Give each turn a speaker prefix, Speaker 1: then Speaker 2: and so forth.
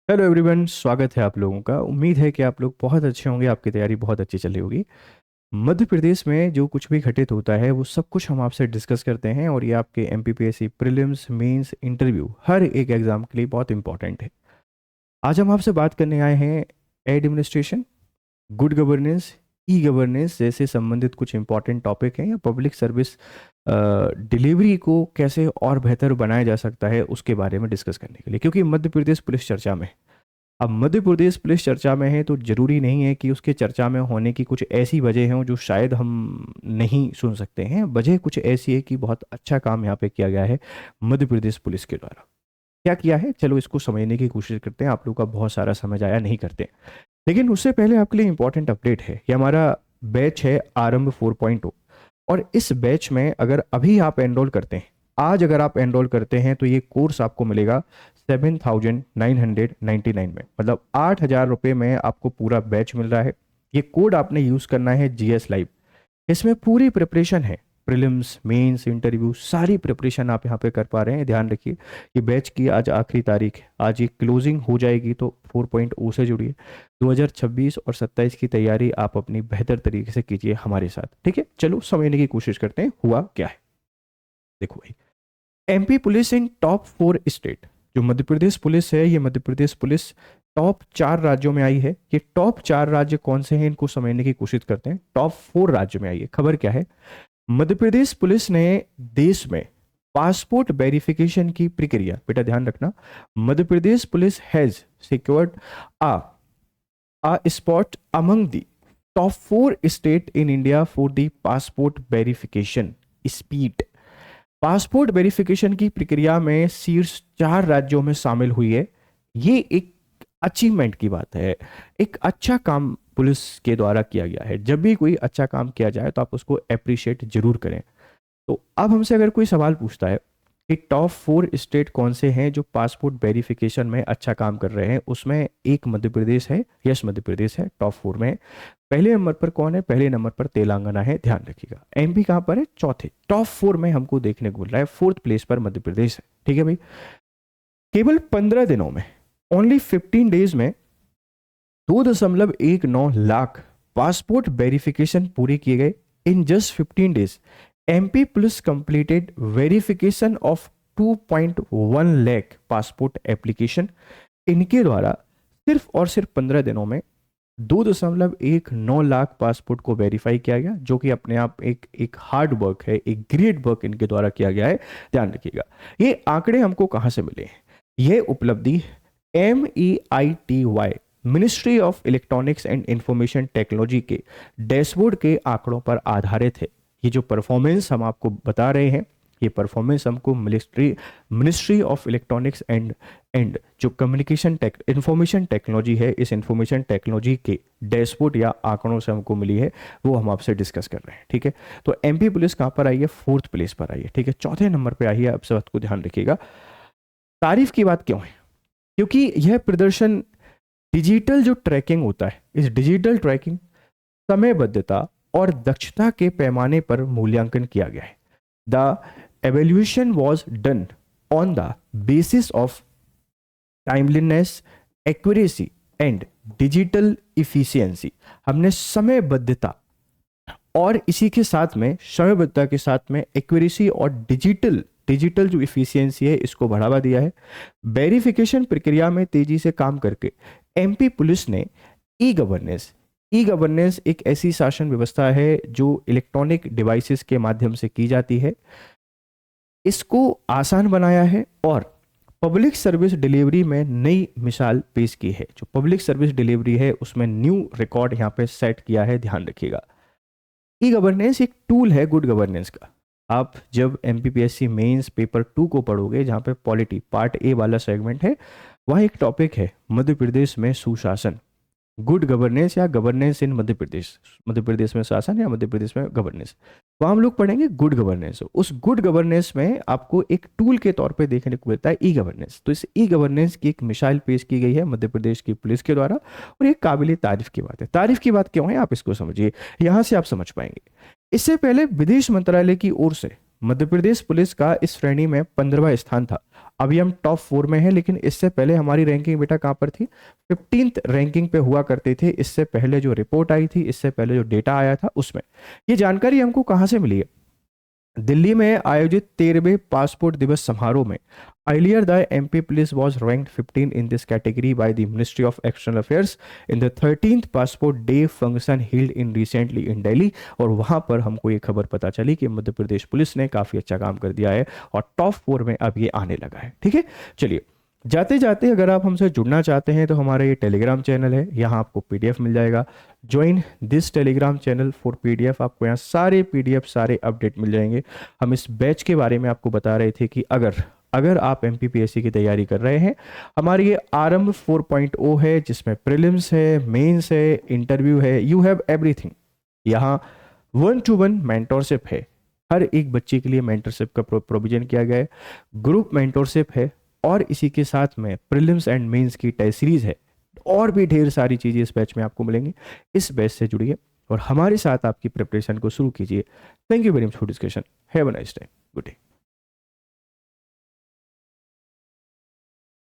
Speaker 1: Hello everyone, स्वागत है आप लोगों का। उम्मीद है कि आप लोग बहुत अच्छे होंगे, आपकी तैयारी बहुत अच्छी चल रही होगी। मध्य प्रदेश में जो कुछ भी घटित होता है वो सब कुछ हम आपसे डिस्कस करते हैं, और ये आपके एमपीपीएससी प्रीलिम्स, मेंस, इंटरव्यू हर एक एग्जाम के लिए बहुत इंपॉर्टेंट है। आज हम आपसे बात करने आए हैं administration, good governance, e governance जैसे संबंधित कुछ इंपॉर्टेंट टॉपिक हैं, या पब्लिक सर्विस डिलीवरी को कैसे और बेहतर बनाया जा सकता है उसके बारे में डिस्कस करने के लिए, क्योंकि मध्य प्रदेश पुलिस चर्चा में है। अब मध्य प्रदेश पुलिस चर्चा में है तो जरूरी नहीं है कि उसके चर्चा में होने की कुछ ऐसी वजह हों जो शायद हम नहीं सुन सकते हैं। वजह कुछ ऐसी है कि बहुत अच्छा काम यहाँ पे किया गया है मध्य प्रदेश पुलिस के द्वारा। क्या किया है, चलो इसको समझने की कोशिश करते हैं। आप लोग का बहुत सारा समझ आया नहीं करते, लेकिन उससे पहले आपके लिए इंपॉर्टेंट अपडेट है। ये हमारा बैच है आरंभ 4.0, और इस बैच में अगर अभी आप एनरोल करते हैं, आज अगर आप एनरोल करते हैं, तो ये कोर्स आपको मिलेगा 7,999 में, मतलब 8,000 रुपये में आपको पूरा बैच मिल रहा है। ये कोड आपने यूज़ करना है GS लाइव। इसमें पूरी प्रिपरेशन है, प्रीलिम्स, मेंस, इंटरव्यू, सारी प्रिपरेशन आप यहाँ पे कर पा रहे हैं। ध्यान रखिए कि बैच की आज आखिरी तारीख है, आज ये क्लोजिंग हो जाएगी, तो 4.0 से जुड़िए। 2026 और 27 की तैयारी आप अपनी बेहतर तरीके से कीजिए हमारे साथ, ठीक है। चलो समझने की कोशिश करते हैं हुआ क्या है। देखो भाई, MP पुलिस इन टॉप 4 स्टेट, जो मध्य प्रदेश पुलिस है, ये मध्य प्रदेश पुलिस टॉप 4 राज्यों में आई है। ये टॉप 4 राज्य कौन से हैं इनको समझने की कोशिश करते हैं। टॉप 4 राज्य में आई है। खबर क्या है, मध्य प्रदेश पुलिस ने देश में पासपोर्ट वेरिफिकेशन की प्रक्रिया, बेटा ध्यान रखना, Madhya Pradesh police has secured a spot among the top 4 state in India for the passport verification speed. Passport verification की प्रक्रिया में शीर्ष 4 राज्यों में शामिल हुई है। ये एक अचीवमेंट की बात है, एक अच्छा काम पुलिस के द्वारा किया गया है। जब भी कोई अच्छा काम किया जाए तो आप उसको अप्रिशिएट जरूर करें। तो अब हमसे अगर कोई सवाल पूछता है कि टॉप 4 स्टेट कौन से हैं जो पासपोर्ट वेरिफिकेशन में अच्छा काम कर रहे हैं, उसमें एक मध्य प्रदेश है। यस, मध्य प्रदेश है, टॉप 4 में है। पहले नंबर पर कौन है, पहले नंबर पर तेलंगाना है। ध्यान रखिएगा। MP कहाँ पर है, चौथे। टॉप 4 में हमको देखने को मिल रहा है, 4th प्लेस पर मध्य प्रदेश है, ठीक है भाई। केवल 15 दिनों में, ओनली 15 डेज में 2.19 लाख पासपोर्ट वेरिफिकेशन पूरे किए गए। In just 15 days MP police completed verification of 2.1 lakh passport application. इनके द्वारा सिर्फ और सिर्फ 15 दिनों में 2.19 लाख पासपोर्ट को वेरीफाई किया गया, जो कि अपने आप एक हार्ड वर्क है, एक ग्रेट वर्क इनके द्वारा किया गया है। ध्यान रखिएगा। ये आंकड़े हमको कहाँ से मिले हैं, ये उपलब्धि MEITY, ministry of electronics and information technology के डैशबोर्ड के आंकड़ों पर आधारित है। ये जो परफॉर्मेंस हम आपको बता रहे हैं, ये परफॉर्मेंस हमको मिनिस्ट्री ऑफ इलेक्ट्रॉनिक्स एंड जो कम्युनिकेशन इंफॉर्मेशन टेक्नोलॉजी है, इस इंफॉर्मेशन टेक्नोलॉजी के डैशबोर्ड या आंकड़ों से हमको मिली है, वो हम आपसे डिस्कस कर रहे हैं, ठीक है। तो MP पुलिस कहाँ पर आई है, 4th प्लेस पर आई है, ठीक है, चौथे नंबर पर आई है। अब सब बात को ध्यान रखिएगा। तारीफ की बात क्यों है, क्योंकि यह प्रदर्शन, डिजिटल जो ट्रैकिंग होता है, इस डिजिटल ट्रैकिंग, समयबद्धता और दक्षता के पैमाने पर मूल्यांकन किया गया है। The evaluation was done on the basis of timeliness, accuracy and digital efficiency। हमने समयबद्धता और इसी के साथ में, समयबद्धता के साथ में एक्यूरेसी और डिजिटल जो इफिशियंसी है, इसको बढ़ावा दिया है। वेरिफिकेशन प्रक्रिया में तेजी से काम करके MP पुलिस ने ई गवर्नेंस एक ऐसी शासन व्यवस्था है जो इलेक्ट्रॉनिक डिवाइसेस के माध्यम से की जाती है, इसको आसान बनाया है और पब्लिक सर्विस डिलीवरी में नई मिसाल पेश की है। जो पब्लिक सर्विस डिलीवरी है उसमें न्यू रिकॉर्ड यहाँ पे सेट किया है। ध्यान रखिएगा। ई गवर्नेंस एक टूल है गुड गवर्नेंस का। आप जब MPPSC मेंस पेपर 2 को पढ़ोगे, जहाँ पे पॉलिटी पार्ट A वाला सेगमेंट है, वहाँ एक टॉपिक है मध्य प्रदेश में सुशासन, गुड गवर्नेंस या गवर्नेंस इन मध्य प्रदेश, मध्य प्रदेश में शासन या मध्य प्रदेश में गवर्नेंस। वहाँ हम लोग पढ़ेंगे गुड गवर्नेंस। उस गुड गवर्नेंस में आपको एक टूल के तौर पे देखने को मिलता है ई गवर्नेंस। तो इस ई गवर्नेंस की एक मिसाल पेश की गई है मध्य प्रदेश की पुलिस के द्वारा, और एक काबिल तारीफ की बात है। तारीफ की बात क्यों है, आप इसको समझिए, यहाँ से आप समझ पाएंगे। इससे पहले विदेश मंत्रालय की ओर से मध्य प्रदेश पुलिस का इस श्रेणी में 15वां स्थान था। अभी हम टॉप 4 में हैं, लेकिन इससे पहले हमारी रैंकिंग बेटा कहाँ पर थी, 15th रैंकिंग पे हुआ करते थे। इससे पहले जो रिपोर्ट आई थी, इससे पहले जो डेटा आया था उसमें। ये जानकारी हमको कहाँ से मिली है, दिल्ली में आयोजित 13वें पासपोर्ट दिवस समारोह में। Earlier, the MP police was ranked 15 in this category by the Ministry of External Affairs in the 13th Passport Day function held in recently in Delhi। और वहां पर हमको ये खबर पता चली कि मध्य प्रदेश पुलिस ने काफ़ी अच्छा काम कर दिया है और टॉप 4 में अब ये आने लगा है। ठीक है, चलिए जाते जाते अगर आप हमसे जुड़ना चाहते हैं तो हमारा ये टेलीग्राम चैनल है, यहाँ आपको पीडीएफ मिल जाएगा। Join this Telegram channel for PDF. आपको यहाँ सारे पीडीएफ सारे अपडेट मिल जाएंगे। हम इस बैच के बारे में आपको बता रहे थे कि अगर आप एमपीपीएससी की तैयारी कर रहे हैं, हमारी ये आरंभ 4.0 है, जिसमें प्रीलिम्स है, मेंस है, इंटरव्यू है, यू हैव एवरीथिंग। यहाँ 1-to-1 मेंटोरशिप है, हर एक बच्चे के लिए मेंटरशिप का प्रोविजन किया गया है, ग्रुप मेंटोरशिप है, और इसी के साथ में प्रीलिम्स एंड मेंस की टेस्ट सीरीज है। और भी ढेर सारी चीज़ें इस बैच में आपको मिलेंगी। इस बैच से जुड़िए और हमारे साथ आपकी प्रिपरेशन को शुरू कीजिए। Thank you very much for discussion. Have a nice day. Good day.